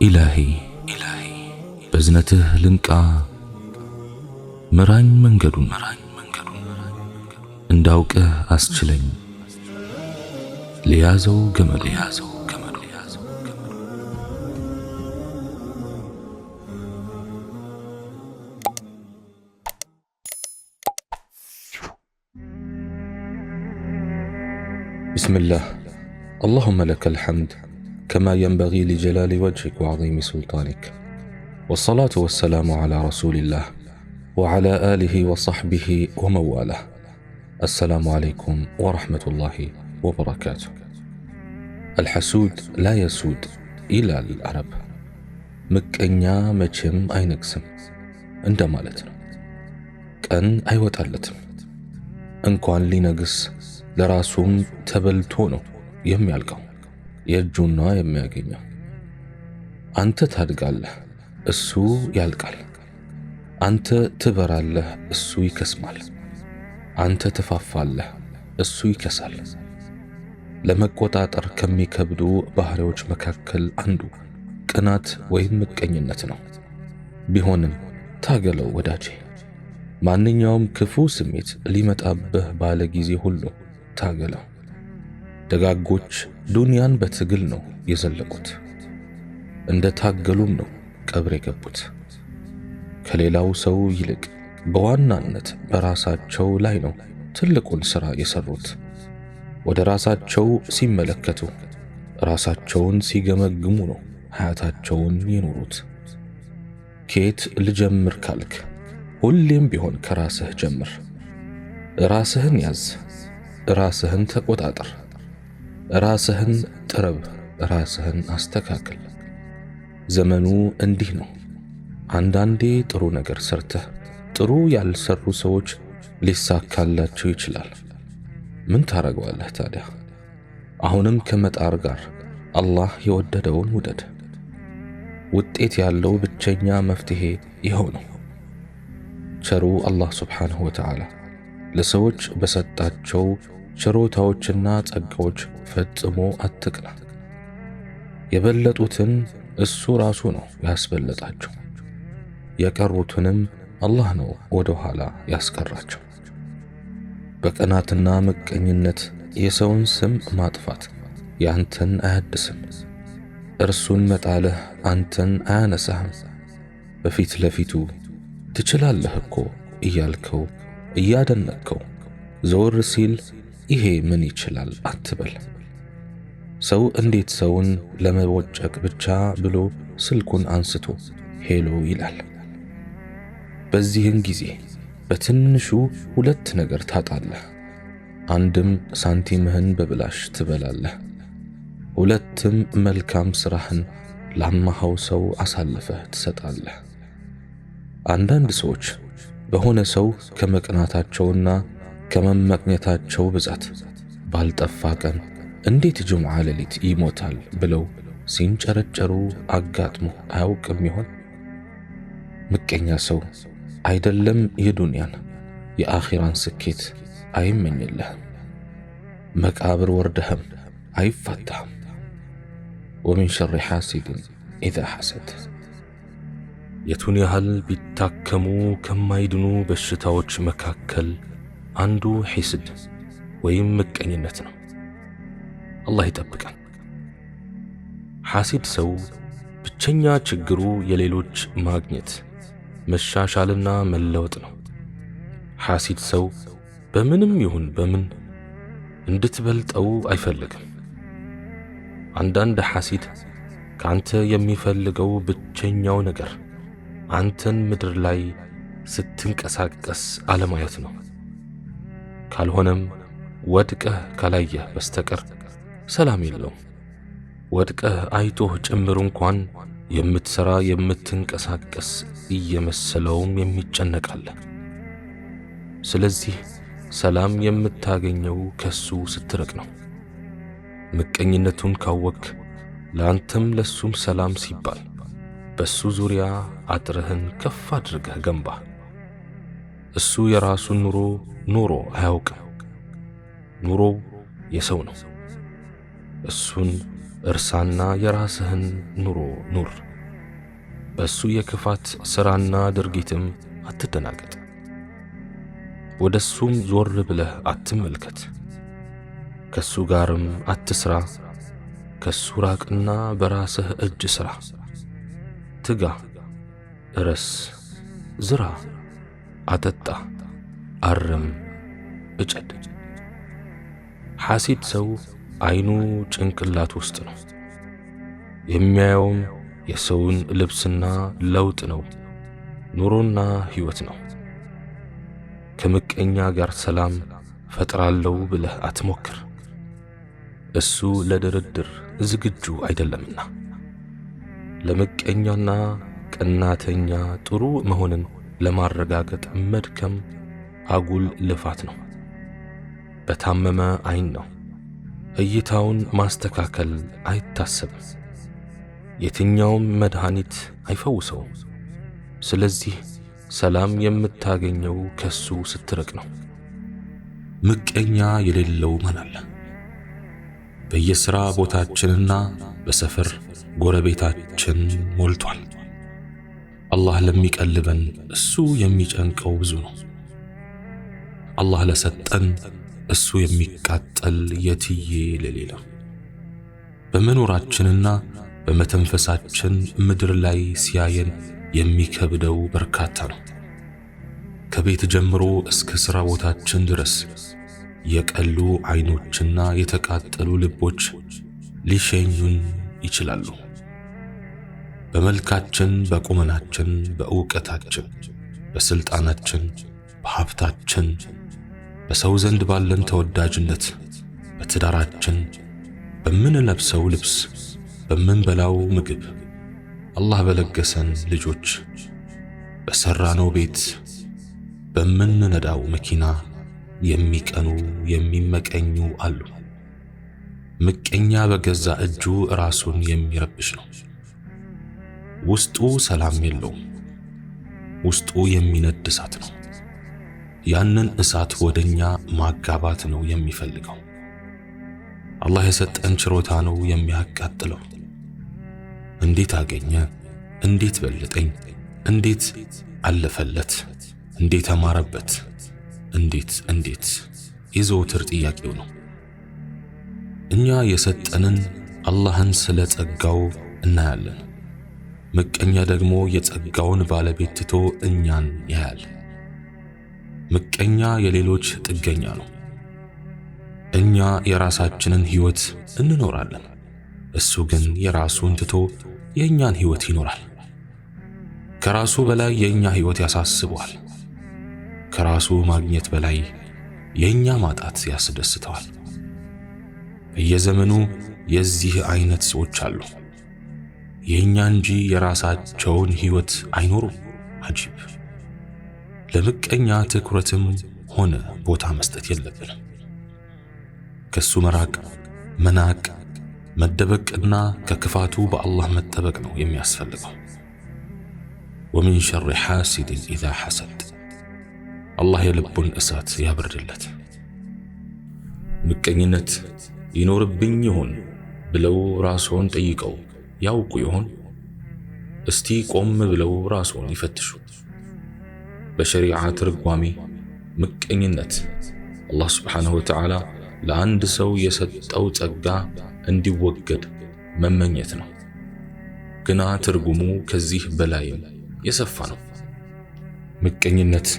إلهي بزنته لنكا مران منجدون انداوك أسجلين ليازو جمل بسم الله. اللهم لك الحمد كما ينبغي لجلال وجهك وعظيم سلطانك، والصلاة والسلام على رسول الله وعلى آله وصحبه ومواله. السلام عليكم ورحمة الله وبركاته. الحسود لا يسود إلى العرب مكنيا مچم አይነግስም እንደማለት ነው። ቀን አይወጣለትም እንኳን ሊነግስ ለራሱም ተበልቶ ነው የሚያልቀው የእጁና የሚያገኘው። አንተ ታድጋለህ እሱ ያልቃል፣ አንተ ትበራለህ እሱ ይከስማል፣ አንተ ትፋፋለህ እሱ ይከሳል። ለመቆጣጠር ከሚከብዱ ባህሪዎች መካከል አንዱ ቅናት ወይም ምቀኝነት ነው። ቢሆንም ታገለው ወዳጄ። ማንኛውም ክፉ ስሜት ሊመጣብህ ባለ ጊዜ ሁሉ ታገለው። ደጋጎች ዱንያን በትግል ነው የዘለቁት፣ እንደ ታገሉም ነው ቀብር የገቡት። ከሌላው ሰው ይልቅ በዋናነት በራሳቸው ላይ ነው ትልቁን ሥራ የሰሩት። ወደ ራሳቸው ሲመለከቱ፣ ራሳቸውን ሲገመግሙ ነው ሐያታቸውን የኖሩት። ከየት ልጀምር ካልክ ሁሌም ቢሆን ከራስህ ጀምር። ራስህን ያዝ፣ ራስህን ተቆጣጠር፣ ራስህን ጥረብ፣ ራስህን አስተካክል። ዘመኑ እንዲህ ነው። አንዳንዴ ጥሩ ነገር ሰርተህ ጥሩ ያልሰሩ ሰዎች ሊሳካላቸው ይችላል። ምን ታረገዋለህ ታዲያ? አሁንም ከመጣር ጋር አላህ የወደደውን ውደድ። ውጤት ያለው ብቸኛ መፍትሄ ይኸው ነው። ቸሩ አላህ ሱብሓነሁ ወተዓላ ለሰዎች በሰጣቸው ችሮታዎችና ጸጋዎች ፈጽሞ አትቅና። የበለጡትን እሱ ራሱ ነው ያስበለጣቸው፣ የቀሩትንም አላህ ነው ወደ ኋላ ያስቀራቸው። በቅናትና ምቀኝነት የሰውን ስም ማጥፋት ያንተን አያድስም፣ እርሱን መጣልህ አንተን አያነሳህም። በፊት ለፊቱ ትችላለህ እኮ እያልከው እያደነቅከው ዘወር ሲል ይሄ ምን ይችላል አትበል። ሰው እንዴት ሰውን ለመቦጨቅ ብቻ ብሎ ስልኩን አንስቶ ሄሎ ይላል? በዚህን ጊዜ በትንሹ ሁለት ነገር ታጣለህ። አንድም ሳንቲምህን በብላሽ ትበላለህ፣ ሁለትም መልካም ስራህን ላማኸው ሰው አሳልፈህ ትሰጣለህ። አንዳንድ ሰዎች በሆነ ሰው ከመቅናታቸውና ከመመቅኘታቸው ብዛት ባልጠፋ ቀን እንዴት ጁምዓ ሌሊት ይሞታል ብለው ሲንጨረጨሩ አጋጥሞ አያውቅም ይሆን? ምቀኛ ሰው አይደለም የዱንያን የአኺራን ስኬት አይመኝልህም። መቃብር ወርደህም አይፋታህም። ወሚን ሸሪ ሐሲድን ኢዛ ሐሰድ። የቱን ያህል ቢታከሙ ከማይድኑ በሽታዎች መካከል አንዱ ሒስድ ወይም ምቀኝነት ነው። አላህ ይጠብቀን። ሐሲድ ሰው ብቸኛ ችግሩ የሌሎች ማግኘት፣ መሻሻልና መለወጥ ነው። ሐሲድ ሰው በምንም ይሁን በምን እንድትበልጠው አይፈልግም። አንዳንድ ሐሲድ ካንተ የሚፈልገው ብቸኛው ነገር አንተን ምድር ላይ ስትንቀሳቀስ አለማየት ነው። ካልሆነም ወድቀህ ካላየህ በስተቀር ሰላም የለውም። ወድቀህ አይቶህ ጭምር እንኳን የምትሰራ የምትንቀሳቀስ እየመሰለውም የሚጨነቃል። ስለዚህ ሰላም የምታገኘው ከሱ ስትርቅ ነው። ምቀኝነቱን ካወክ ለአንተም ለሱም ሰላም ሲባል በሱ ዙሪያ አጥርህን ከፍ አድርገህ ገንባ። እሱ የራሱን ኑሮ አያውቅም። ኑሮው የሰው ነው። እሱን እርሳና የራስህን ኑሮ ኑር። በሱ የክፋት ሥራና ድርጊትም አትደናገጥ። ወደሱም ዞር ብለህ አትመልከት። ከሱ ጋርም አትስራ። ከሱ ራቅና በራስህ እጅ ሥራ። ትጋ፣ እረስ፣ ዝራ፣ አጠጣ፣ አርም፣ እጨድ። ሐሲድ ሰው አይኑ ጭንቅላት ውስጥ ነው። የሚያየውም የሰውን ልብስና ለውጥ ነው፣ ኑሮና ሕይወት ነው። ከምቀኛ ጋር ሰላም ፈጥራለሁ ብለህ አትሞክር፣ እሱ ለድርድር ዝግጁ አይደለምና። ለምቀኛና ቀናተኛ ጥሩ መሆንን ለማረጋገጥ መድከም አጉል ልፋት ነው። በታመመ አይን ነው እይታውን ማስተካከል አይታሰብም። የትኛውም መድኃኒት አይፈውሰውም። ስለዚህ ሰላም የምታገኘው ከሱ ስትርቅ ነው። ምቀኛ የሌለው ማን አለ? በየሥራ ቦታችንና በሰፈር ጎረቤታችን ሞልቷል። አላህ ለሚቀልበን እሱ የሚጨንቀው ብዙ ነው። አላህ ለሰጠን እሱ የሚቃጠል የትዬ ለሌላ። በመኖራችንና በመተንፈሳችን ምድር ላይ ሲያየን የሚከብደው በርካታ ነው። ከቤት ጀምሮ እስከ ሥራ ቦታችን ድረስ የቀሉ አይኖችና የተቃጠሉ ልቦች ሊሸኙን ይችላሉ። በመልካችን፣ በቁመናችን፣ በእውቀታችን፣ በስልጣናችን፣ በሀብታችን፣ በሰው ዘንድ ባለን ተወዳጅነት፣ በትዳራችን፣ በምንለብሰው ልብስ፣ በምንበላው ምግብ፣ አላህ በለገሰን ልጆች፣ በሰራነው ቤት፣ በምንነዳው መኪና የሚቀኑ የሚመቀኙ አሉ። ምቀኛ በገዛ እጁ ራሱን የሚረብሽ ነው። ውስጡ ሰላም የለውም። ውስጡ የሚነድ እሳት ነው። ያንን እሳት ወደኛ ማጋባት ነው የሚፈልገው። አላህ የሰጠን ችሮታ ነው የሚያቃጥለው። እንዴት አገኘ? እንዴት በለጠኝ? እንዴት አለፈለት? እንዴት አማረበት? እንዴት የዘወትር ጥያቄው ነው። እኛ የሰጠንን አላህን ስለ ጸጋው እናያለን። ምቀኛ ደግሞ የጸጋውን ባለቤት ትቶ እኛን ያያል። ምቀኛ የሌሎች ጥገኛ ነው። እኛ የራሳችንን ሕይወት እንኖራለን፣ እሱ ግን የራሱን ትቶ የእኛን ሕይወት ይኖራል። ከራሱ በላይ የእኛ ሕይወት ያሳስበዋል። ከራሱ ማግኘት በላይ የእኛ ማጣት ያስደስተዋል። በየዘመኑ የዚህ አይነት ሰዎች አሉ። የእኛ እንጂ የራሳቸውን ሕይወት አይኖሩም። አጂብ! ለምቀኛ ትኩረትም ሆነ ቦታ መስጠት የለብንም። ከሱ መራቅ፣ መናቅ፣ መደበቅና ከክፋቱ በአላህ መጠበቅ ነው የሚያስፈልገው። ወሚን ሸሪ ሐሲድን ኢዛ ሐሰድ። አላህ የልቡን እሳት ያብርድለት። ምቀኝነት ይኖርብኝ ይሆን ብለው ራስዎን ጠይቀው ያውቁ ይሆን? እስቲ ቆም ብለው ራስዎን ይፈትሹ። በሸሪዓ ትርጓሜ ምቀኝነት አላህ ስብሓንሁ ወተዓላ ለአንድ ሰው የሰጠው ጸጋ እንዲወገድ መመኘት ነው። ግና ትርጉሙ ከዚህ በላይም የሰፋ ነው። ምቀኝነት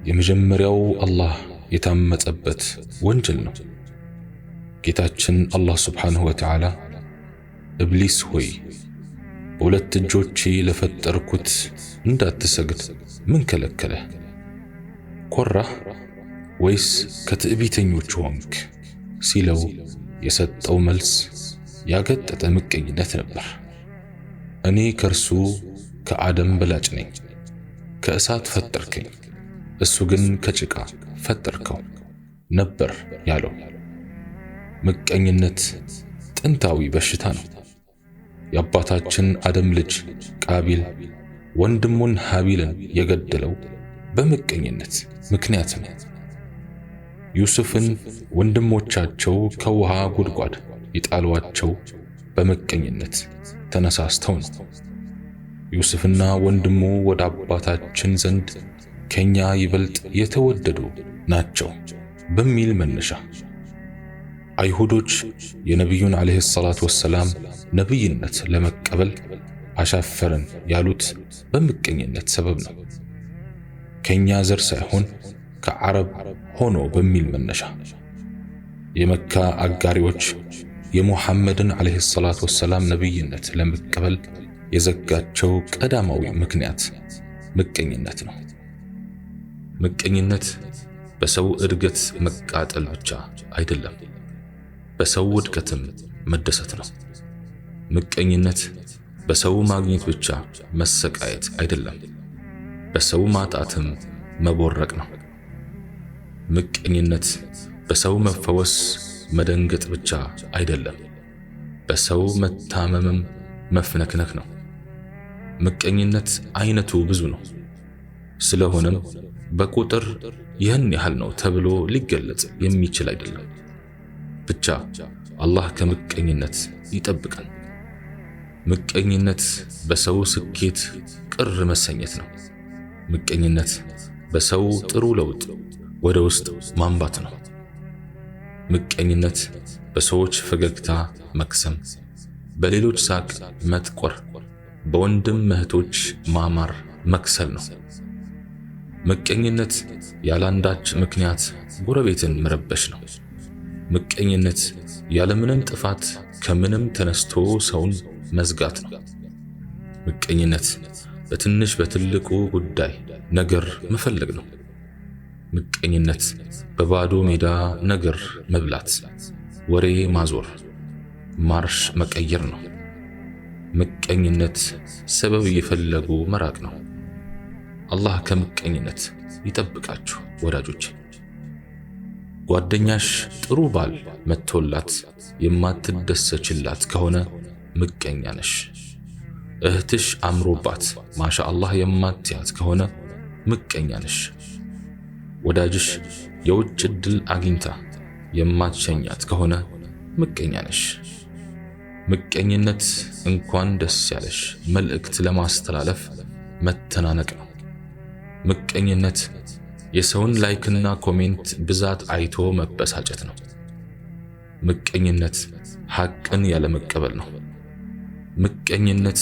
የመጀመሪያው አላህ የታመጸበት ወንጀል ነው። ጌታችን አላህ ስብሓንሁ ወተዓላ ኢብሊስ ሆይ በሁለት እጆቼ ለፈጠርኩት እንዳትሰግድ ምን ከለከለህ? ኮራህ ወይስ ከትዕቢተኞች ሆንክ ሲለው የሰጠው መልስ ያገጠጠ ምቀኝነት ነበር። እኔ ከእርሱ ከአደም በላጭ ነኝ፣ ከእሳት ፈጠርከኝ፣ እሱ ግን ከጭቃ ፈጠርከው ነበር ያለው። ምቀኝነት ጥንታዊ በሽታ ነው። የአባታችን አደም ልጅ ቃቢል ወንድሙን ሀቢልን የገደለው በምቀኝነት ምክንያት ነው። ዩሱፍን ወንድሞቻቸው ከውሃ ጉድጓድ የጣሏቸው በምቀኝነት ተነሳስተው ነው። ዩሱፍና ወንድሙ ወደ አባታችን ዘንድ ከኛ ይበልጥ የተወደዱ ናቸው በሚል መነሻ አይሁዶች የነቢዩን ዓለይሂ ሰላቱ ወሰላም ነቢይነት ለመቀበል አሻፈረን ያሉት በምቀኝነት ሰበብ ነው። ከኛ ዘር ሳይሆን ከዓረብ ሆኖ በሚል መነሻ የመካ አጋሪዎች የሙሐመድን ዓለይሂ ሰላቱ ወሰላም ነቢይነት ለመቀበል የዘጋቸው ቀዳማዊ ምክንያት ምቀኝነት ነው። ምቀኝነት በሰው እድገት መቃጠል ብቻ አይደለም፣ በሰው ውድቀትም መደሰት ነው። ምቀኝነት በሰው ማግኘት ብቻ መሰቃየት አይደለም፣ በሰው ማጣትም መቦረቅ ነው። ምቀኝነት በሰው መፈወስ መደንገጥ ብቻ አይደለም፣ በሰው መታመምም መፍነክነክ ነው። ምቀኝነት አይነቱ ብዙ ነው። ስለሆነም በቁጥር ይህን ያህል ነው ተብሎ ሊገለጽ የሚችል አይደለም። ብቻ አላህ ከምቀኝነት ይጠብቀን። ምቀኝነት በሰው ስኬት ቅር መሰኘት ነው። ምቀኝነት በሰው ጥሩ ለውጥ ወደ ውስጥ ማንባት ነው። ምቀኝነት በሰዎች ፈገግታ መክሰም፣ በሌሎች ሳቅ መጥቆር፣ በወንድም እህቶች ማማር መክሰል ነው። ምቀኝነት ያላንዳች ምክንያት ጎረቤትን መረበሽ ነው። ምቀኝነት ያለምንም ጥፋት ከምንም ተነስቶ ሰውን መዝጋት ነው። ምቀኝነት በትንሽ በትልቁ ጉዳይ ነገር መፈለግ ነው። ምቀኝነት በባዶ ሜዳ ነገር መብላት፣ ወሬ ማዞር፣ ማርሽ መቀየር ነው። ምቀኝነት ሰበብ እየፈለጉ መራቅ ነው። አላህ ከምቀኝነት ይጠብቃችሁ ወዳጆች። ጓደኛሽ ጥሩ ባል መጥቶላት የማትደሰችላት ከሆነ ምቀኛ ነሽ። እህትሽ አምሮባት ማሻአላህ የማትያት ከሆነ ምቀኛ ነሽ። ወዳጅሽ የውጭ ዕድል አግኝታ የማትሸኛት ከሆነ ምቀኛ ነሽ። ምቀኝነት እንኳን ደስ ያለሽ መልእክት ለማስተላለፍ መተናነቅ ነው። ምቀኝነት የሰውን ላይክና ኮሜንት ብዛት አይቶ መበሳጨት ነው። ምቀኝነት ሐቅን ያለመቀበል ነው። ምቀኝነት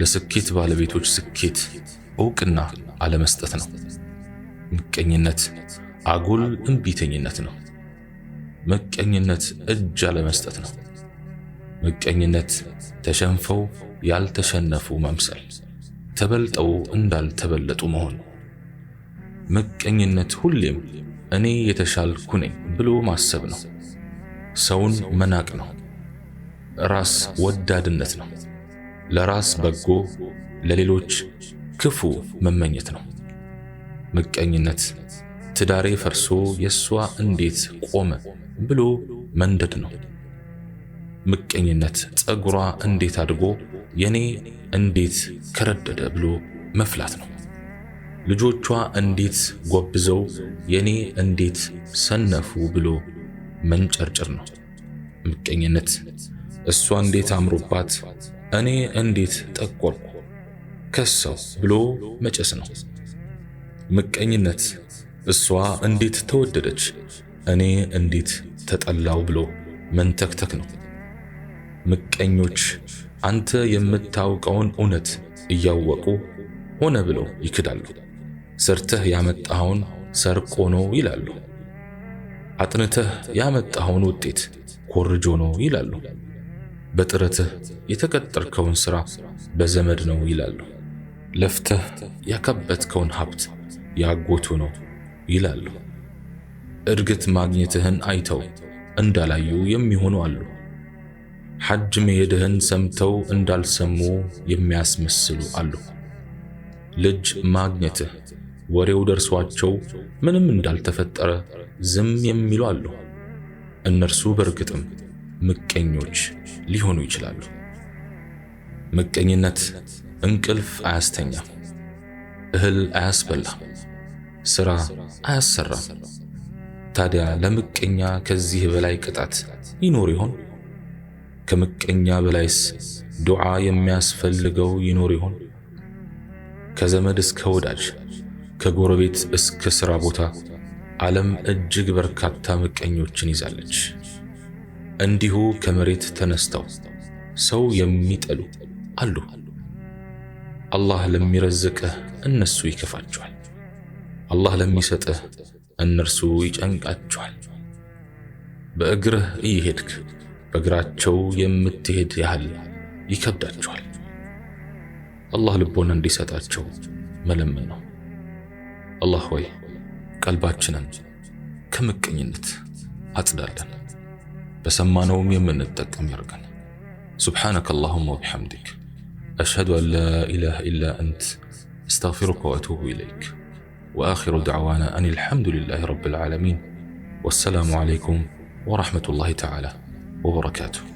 ለስኬት ባለቤቶች ስኬት ዕውቅና አለመስጠት ነው። ምቀኝነት አጉል እምቢተኝነት ነው። ምቀኝነት እጅ አለመስጠት ነው። ምቀኝነት ተሸንፈው ያልተሸነፉ መምሰል፣ ተበልጠው እንዳልተበለጡ መሆን። ምቀኝነት ሁሌም እኔ የተሻልኩ ነኝ ብሎ ማሰብ ነው። ሰውን መናቅ ነው። ራስ ወዳድነት ነው። ለራስ በጎ ለሌሎች ክፉ መመኘት ነው። ምቀኝነት ትዳሬ ፈርሶ የሷ እንዴት ቆመ ብሎ መንደድ ነው። ምቀኝነት ጸጉሯ እንዴት አድጎ የኔ እንዴት ከረደደ ብሎ መፍላት ነው። ልጆቿ እንዴት ጎብዘው የኔ እንዴት ሰነፉ ብሎ መንጨርጭር ነው። ምቀኝነት እሷ እንዴት አምሮባት እኔ እንዴት ጠቆርኩ ከሰው ብሎ መጨስ ነው። ምቀኝነት እሷ እንዴት ተወደደች እኔ እንዴት ተጠላው ብሎ መንተክተክ ነው። ምቀኞች አንተ የምታውቀውን እውነት እያወቁ ሆነ ብለው ይክዳሉ። ሰርተህ ያመጣኸውን ሰርቆ ነው ይላሉ። አጥንተህ ያመጣኸውን ውጤት ኮርጆ ነው ይላሉ። በጥረትህ የተቀጠርከውን ሥራ በዘመድ ነው ይላሉ። ለፍተህ ያከበትከውን ሀብት ያጎቱ ነው ይላሉ። እድገት ማግኘትህን አይተው እንዳላዩ የሚሆኑ አሉ። ሐጅ መሄድህን ሰምተው እንዳልሰሙ የሚያስመስሉ አሉ። ልጅ ማግኘትህ ወሬው ደርሷቸው ምንም እንዳልተፈጠረ ዝም የሚሉ አሉ። እነርሱ በርግጥም ምቀኞች ሊሆኑ ይችላሉ። ምቀኝነት እንቅልፍ አያስተኛም፣ እህል አያስበላም፣ ሥራ አያሰራም። ታዲያ ለምቀኛ ከዚህ በላይ ቅጣት ይኖር ይሆን? ከምቀኛ በላይስ ዱዓ የሚያስፈልገው ይኖር ይሆን? ከዘመድ እስከ ወዳጅ፣ ከጎረቤት እስከ ሥራ ቦታ ዓለም እጅግ በርካታ ምቀኞችን ይዛለች። እንዲሁ ከመሬት ተነስተው ሰው የሚጠሉ አሉ። አላህ ለሚረዝቅህ እነሱ ይከፋቸዋል፣ አላህ ለሚሰጥህ እነርሱ ይጨንቃቸዋል። በእግርህ እየሄድክ በእግራቸው የምትሄድ ያህል ይከብዳቸዋል። አላህ ልቦና እንዲሰጣቸው መለመን ነው። አላህ ሆይ ቀልባችንን ከምቀኝነት አጽዳለን፣ በሰማነውም የምንጠቀም ያርገን። ሱብሓነከ አላሁመ ወቢሐምዲክ አሽሀዱ አን ላ ኢላሃ ኢላ አንት አስተግፊሩከ ወአቱቡ ኢለይክ ወአኺሩ ደዕዋና አን አልሐምዱሊላሂ ረቢል ዓለሚን ወሰላሙ ዓለይኩም ወረሕመቱላሂ ተዓላ ወበረካቱሁ።